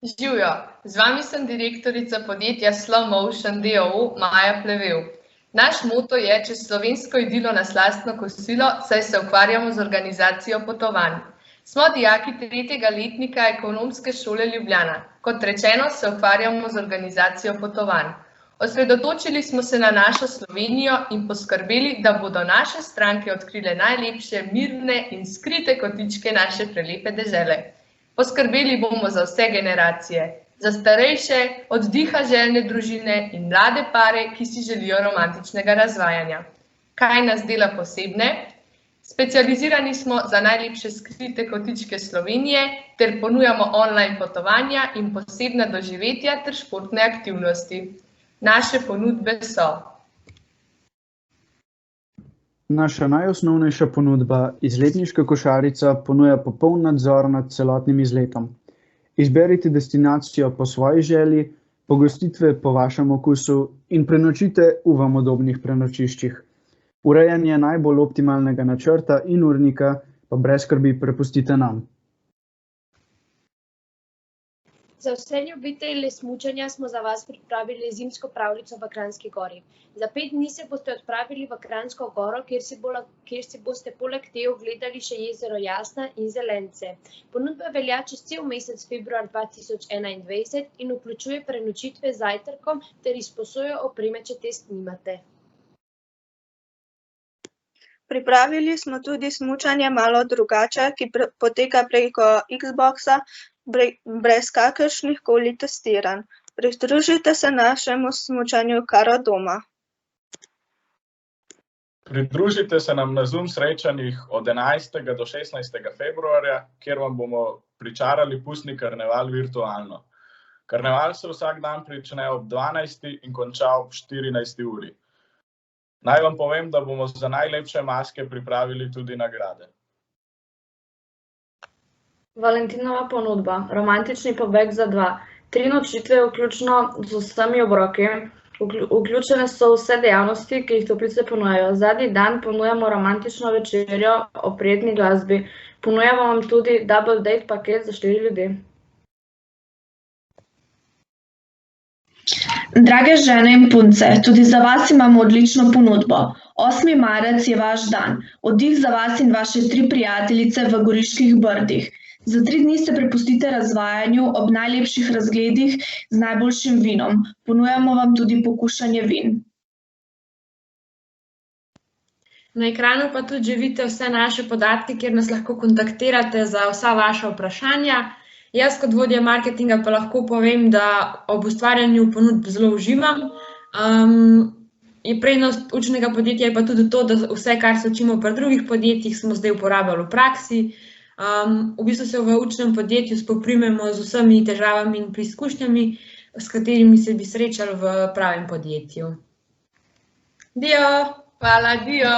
Živjo, z vami sem direktorica podjetja Slow Motion d.o.o. Maja Plevel. Naš moto je čez slovensko idilo na slastno kosilo, saj se ukvarjamo z organizacijo potovanj. Smo dijaki 3. letnika Ekonomske šole Ljubljana. Kot rečeno, se ukvarjamo z organizacijo potovanj. Osredotočili smo se na našo Slovenijo in poskrbeli, da bodo naše stranke odkrile najlepše, mirne in skrite kotičke naše prelepe dežele. Poskrbeli bomo za vse generacije, za starejše, oddiha željne družine in mlade pare, ki si želijo romantičnega razvajanja. Kaj nas dela posebne? Specializirani smo za najlepše skrite kotičke Slovenije ter ponujamo online potovanja in posebna doživetja ter športne aktivnosti. Naše ponudbe so: Naša najosnovnejša ponudba, izletniška košarica, ponuja popoln nadzor nad celotnim izletom. Izberite destinacijo po svoji želji, pogostitve po vašem okusu in prenočite v vam udobnih prenočiščih. Urejanje najbolj optimalnega načrta in urnika pa brez skrbi prepustite nam. Za vse ljubitelje smučanja smo za vas pripravili zimsko pravljico v Kranjski Gori. Za 5 dni se boste odpravili v Kranjsko Goro, kjer si boste poleg te ogledali še jezero Jasna in Zelence. Ponudba velja čez cel mesec februar 2021 in vključuje prenočitve z zajtrkom ter izposojo opreme, če test nimate. Pripravili smo tudi smučanje malo drugače, ki poteka preko Xboxa, brez kakršnih koli testiranj. Pridružite se našemu smučanju kar od doma. Pridružite se nam na Zoom srečanjih od 11. do 16. februarja, kjer vam bomo pričarali pustni karneval virtualno. Karneval se vsak dan prične ob 12. in konča ob 14. uri. Naj vam povem, da bomo za najlepše maske pripravili tudi nagrade. Valentinova ponudba, romantični pobeg za 2, 3 nočitve vključno z vsemi obroki, vključene so vse dejavnosti, ki jih toplice ponujajo. Zadnji dan ponujamo romantično večerjo ob prijetni glasbi, ponujamo vam tudi double date paket za 4 ljudi. Drage žene in punce, tudi za vas imamo odlično ponudbo. 8. marec je vaš dan, oddih za vas in vaše 3 prijateljice v Goriških Brdih. Za 3 dni se prepustite razvajanju ob najlepših razgledih z najboljšim vinom. Ponujamo vam tudi pokušanje vin. Na ekranu pa tudi vidite vse naše podatke, kjer nas lahko kontaktirate za vsa vaša vprašanja. Jaz kot vodja marketinga pa lahko povem, da ob ustvarjanju ponudb zelo uživam. Prednost učnega podjetja je pa tudi to, da vse, kar se učimo pri drugih podjetjih, smo zdaj uporabljali v praksi. V bistvu se v učnem podjetju spoprimemo z vsemi težavami in preizkušnjami, s katerimi se bi srečali v pravem podjetju. Dio! Hvala, dio!